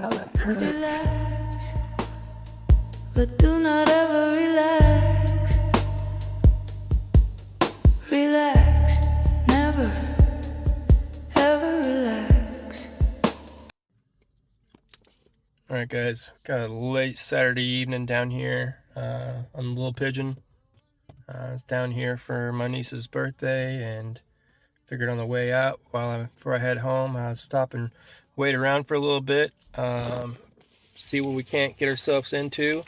down that current. Relax, but do not ever relax. Relax, never, ever relax. Alright guys, got a late Saturday evening down here on the Little Pigeon. I was down here for my niece's birthday and figured on the way out before I head home, I'll stop and wait around for a little bit, see what we can't get ourselves into.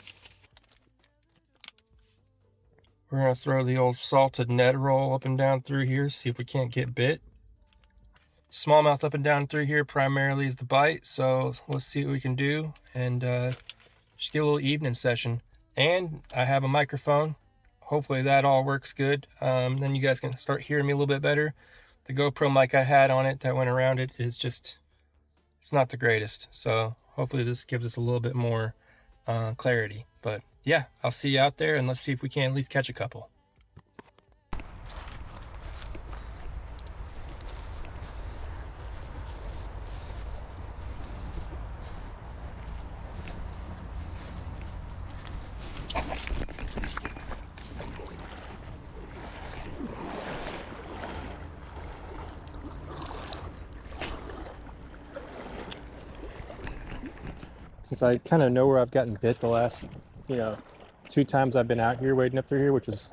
We're gonna throw the old salted Ned roll up and down through here, see if we can't get bit. Smallmouth up and down through here primarily is the bite, so let's see what we can do and just get a little evening session. And I have a microphone. Hopefully that all works good. Then you guys can start hearing me a little bit better. The GoPro mic I had on it that went around it is just, it's not the greatest. So hopefully this gives us a little bit more clarity. But yeah, I'll see you out there and let's see if we can at least catch a couple. Since I kind of know where I've gotten bit the last, 2 times I've been out here wading up through here, which was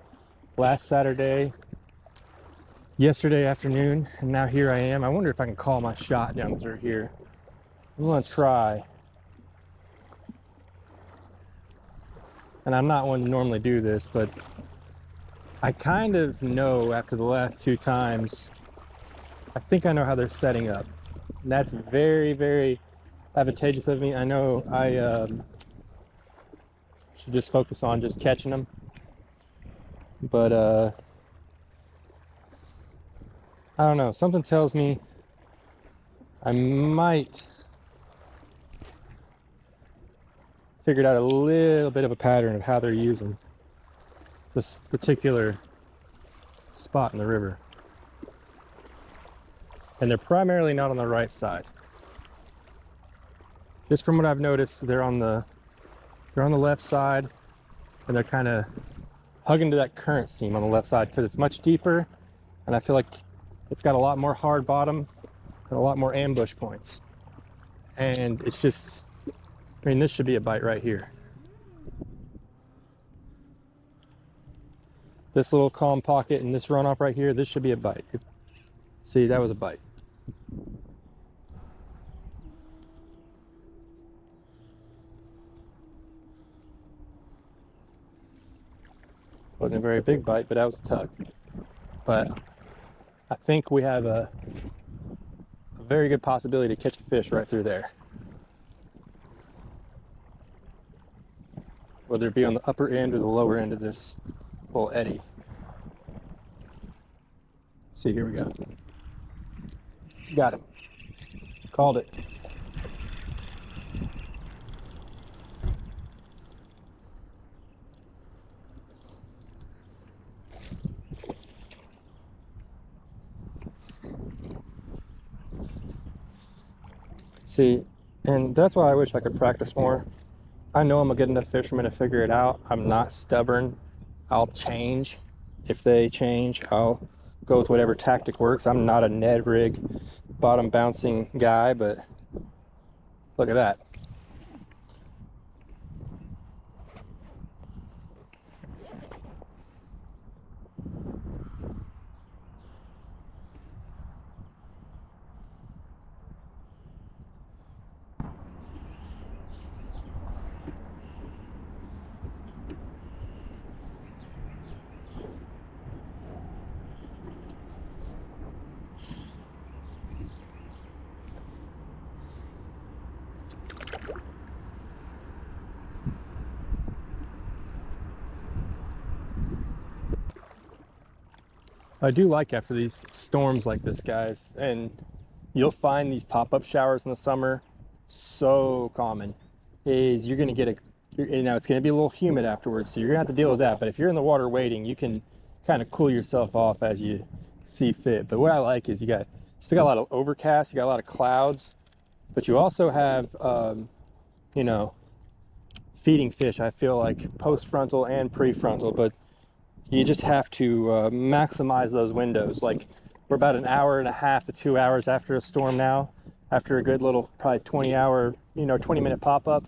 last Saturday, yesterday afternoon, and now here I am. I wonder if I can call my shot down through here. I'm gonna try. And I'm not one to normally do this, but I kind of know after the last 2 times, I think I know how they're setting up. And that's very, very advantageous of me. I know I should just focus on just catching them, but I don't know, something tells me I might figured out a little bit of a pattern of how they're using this particular spot in the river, and they're primarily not on the right side. Just from what I've noticed, they're on the left side, and they're kind of hugging to that current seam on the left side because it's much deeper, and I feel like it's got a lot more hard bottom and a lot more ambush points. And it's just, I mean, this should be a bite right here. This little calm pocket and this runoff right here, this should be a bite. See, that was a bite. Wasn't a very big bite, but that was a tug. But I think we have a very good possibility to catch a fish right through there. Whether it be on the upper end or the lower end of this little eddy. See, here we go. Got him. Called it. See, and that's why I wish I could practice more. I know I'm a good enough fisherman to figure it out. I'm not stubborn. I'll change. If they change, I'll go with whatever tactic works. I'm not a Ned rig, bottom bouncing guy, but look at that. I do like after these storms like this, guys, and you'll find these pop-up showers in the summer so common, is you're going to get it's going to be a little humid afterwards, so you're going to have to deal with that. But if you're in the water waiting, you can kind of cool yourself off as you see fit. But what I like is you still got a lot of overcast, you got a lot of clouds, But you also have, you know, feeding fish, I feel like post-frontal and prefrontal, but you just have to maximize those windows. Like we're about an hour and a half to 2 hours after a storm now, after a good little probably 20-hour, 20-minute pop-up,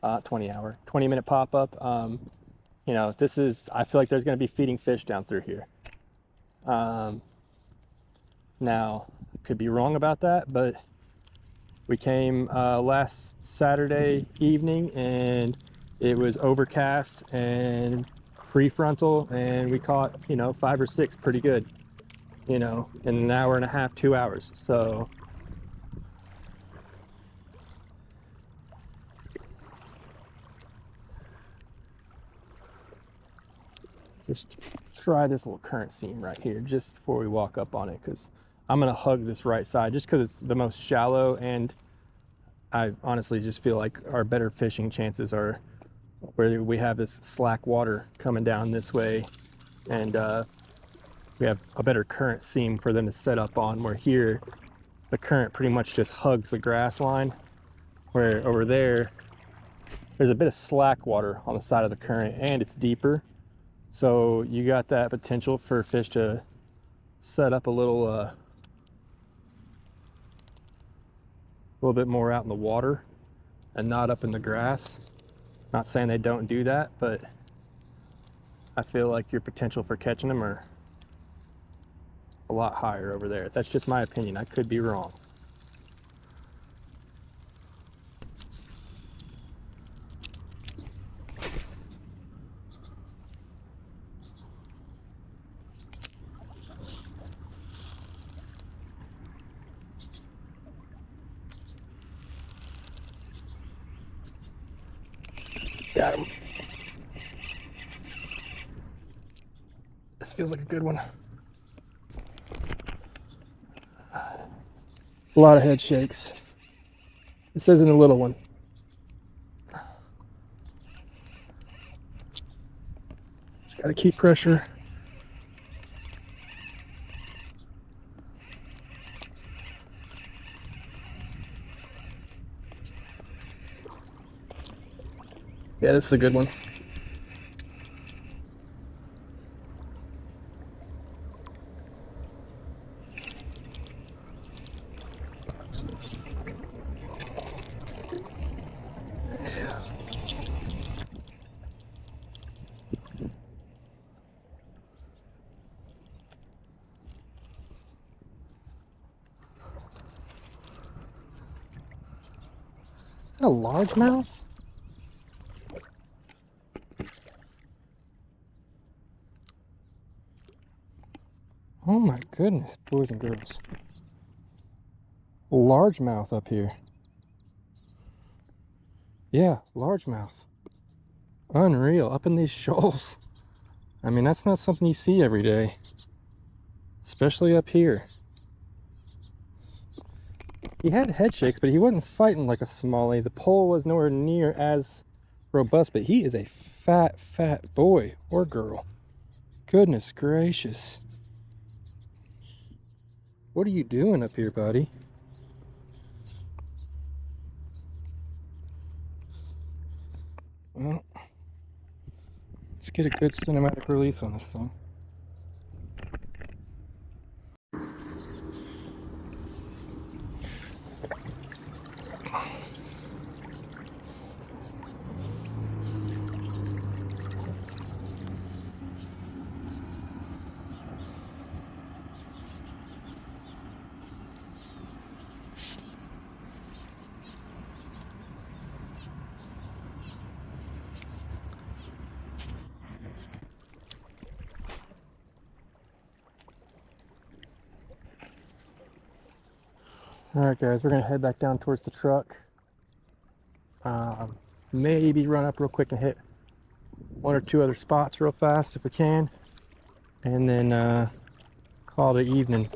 20-minute pop-up. You know, this is, I feel like there's going to be feeding fish down through here. Now, could be wrong about that, but we came last Saturday evening and it was overcast and prefrontal, and we caught, 5 or 6 pretty good, in an hour and a half, 2 hours. So just try this little current seam right here just before we walk up on it, because I'm gonna hug this right side just because it's the most shallow, and I honestly just feel like our better fishing chances are where we have this slack water coming down this way, and we have a better current seam for them to set up on, where here the current pretty much just hugs the grass line, where over there there's a bit of slack water on the side of the current and it's deeper, so you got that potential for fish to set up a little bit more out in the water and not up in the grass. Not saying they don't do that, but I feel like your potential for catching them are a lot higher over there. That's just my opinion. I could be wrong. Got him. This feels like a good one. A lot of head shakes. This isn't a little one. Just gotta keep pressure. Yeah, this is a good one. A largemouth? Oh my goodness, boys and girls. Largemouth up here. Yeah, largemouth. Unreal, up in these shoals. I mean, that's not something you see every day, especially up here. He had head shakes, but he wasn't fighting like a smallie. The pole was nowhere near as robust, but he is a fat boy or girl. Goodness gracious. What are you doing up here, buddy? Well, let's get a good cinematic release on this thing. Alright guys, we're gonna head back down towards the truck. Maybe run up real quick and hit 1 or 2 other spots real fast if we can, and then call it evening.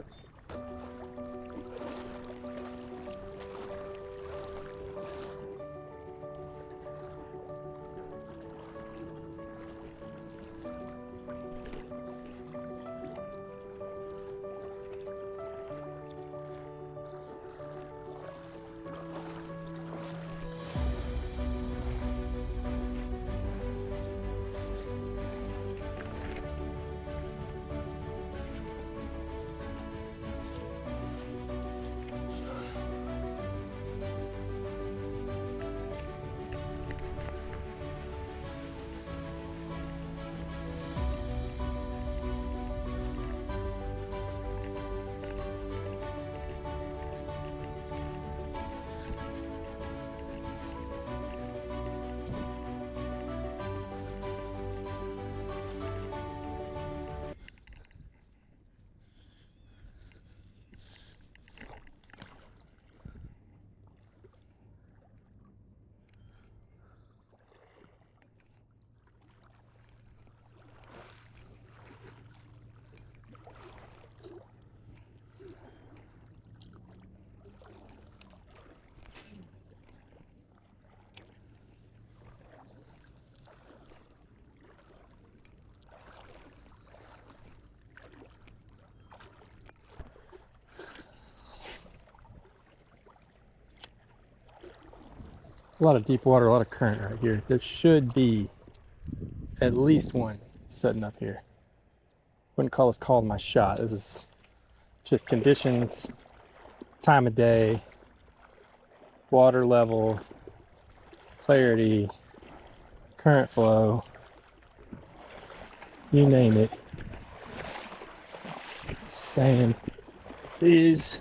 A lot of deep water, a lot of current right here. There should be at least one setting up here. Wouldn't call this called my shot. This is just conditions, time of day, water level, clarity, current flow, you name it. Sand is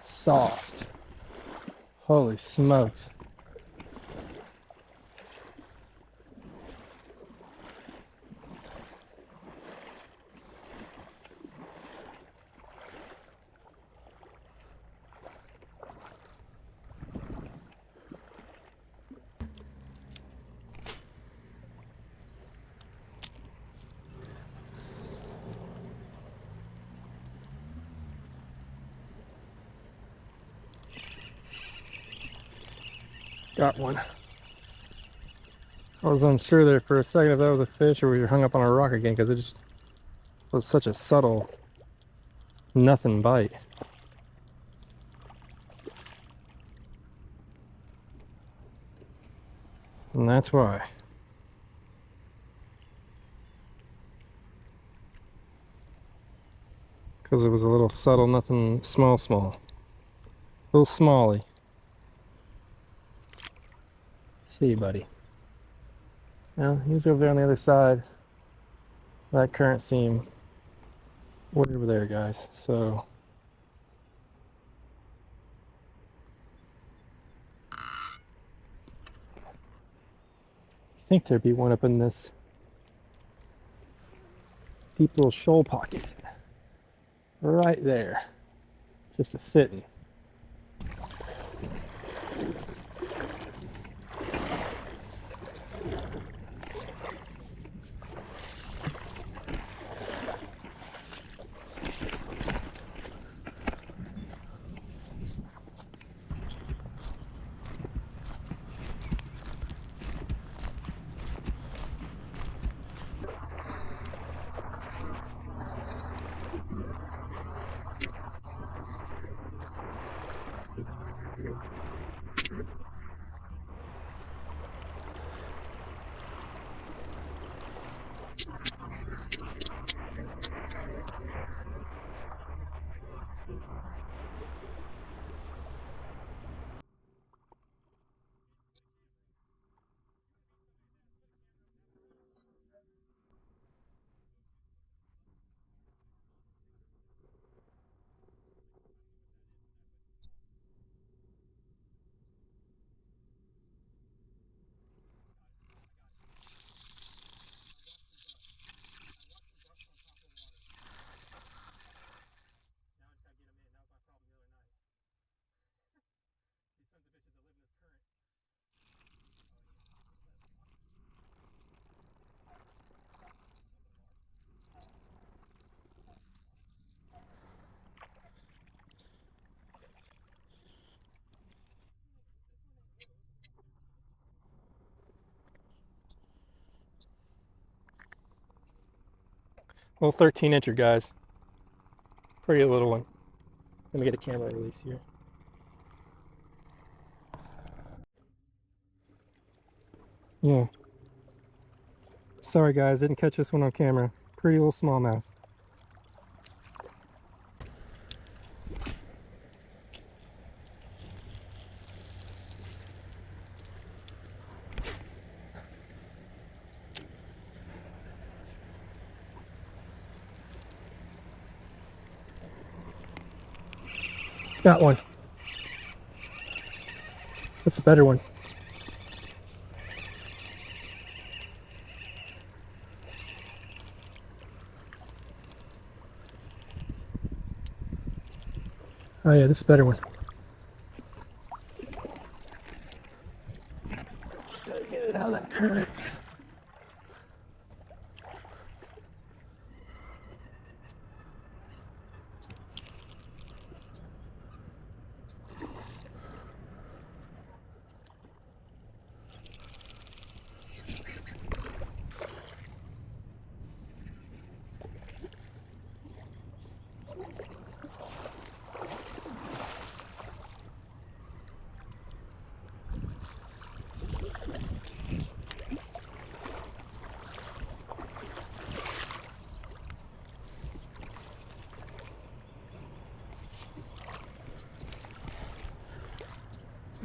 soft. Holy smokes. Got one. I was unsure there for a second if that was a fish or we were hung up on a rock again because it just was such a subtle nothing bite. And that's why. Because it was a little subtle, nothing small. A little smally. See you, buddy. Now, he was over there on the other side. That current seam way over there, guys. So I think there'd be one up in this deep little shoal pocket. Right there. Just a sitting. Little 13-incher, guys. Pretty little one. Let me get a camera release here. Yeah. Sorry, guys. Didn't catch this one on camera. Pretty little smallmouth. Got one. That's a better one. Oh yeah, this is a better one. Just gotta get it out of that current.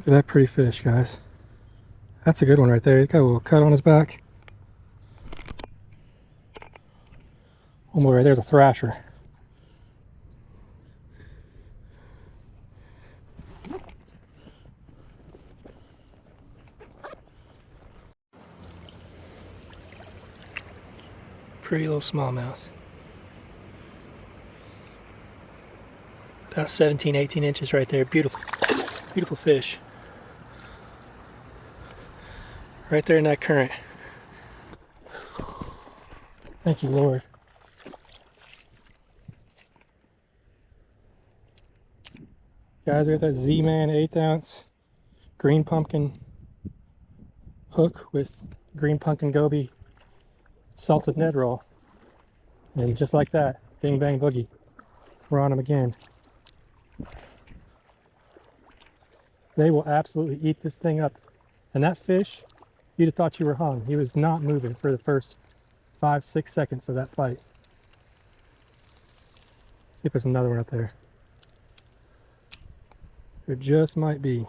Look at that pretty fish, guys. That's a good one right there. He's got a little cut on his back. One more right there's a thrasher. Pretty little smallmouth. About 17, 18 inches right there. Beautiful, beautiful fish. Right there in that current. Thank you, Lord. Guys, we got that Z-Man 1/8 ounce green pumpkin hook with green pumpkin goby salted Ned roll. And just like that, bing bang boogie. We're on them again. They will absolutely eat this thing up. And that fish, you'd have thought you were hung. He was not moving for the first 5-6 seconds of that fight. Let's see if there's another one up there. There just might be.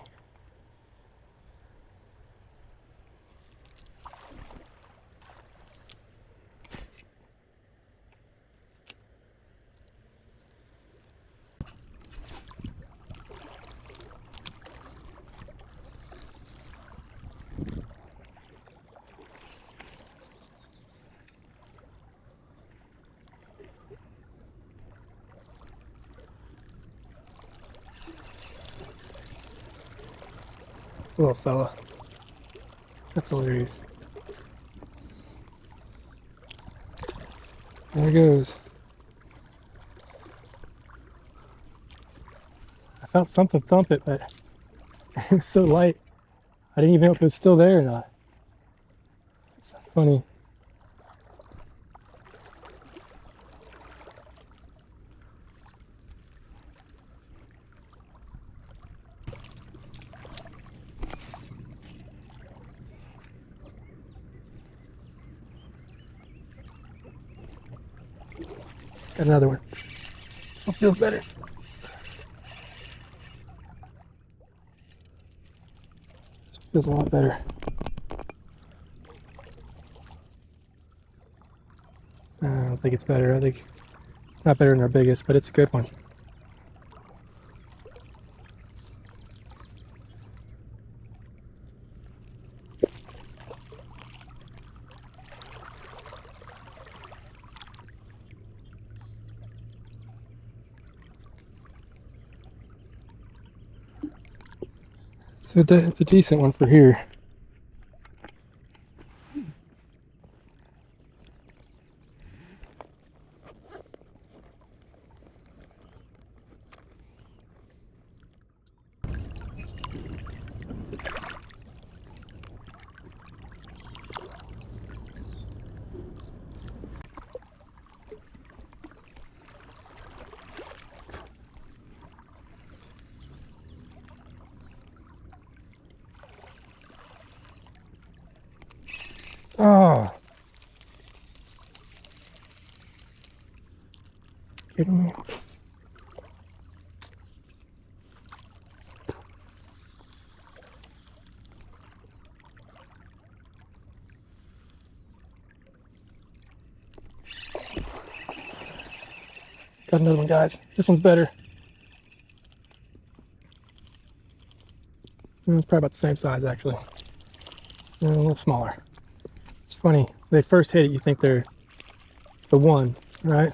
Little fella. That's hilarious. There he goes. I felt something thump it, but it was so light. I didn't even know if it was still there or not. It's funny. Got another one. This one feels better. This one feels a lot better. I don't think it's better. I think it's not better than our biggest, but it's a good one. It's a decent one for here. Oh. Kidding me? Got another one, guys. This one's better. It's probably about the same size, actually. A little smaller. It's funny. They first hit it, you think they're the one, right?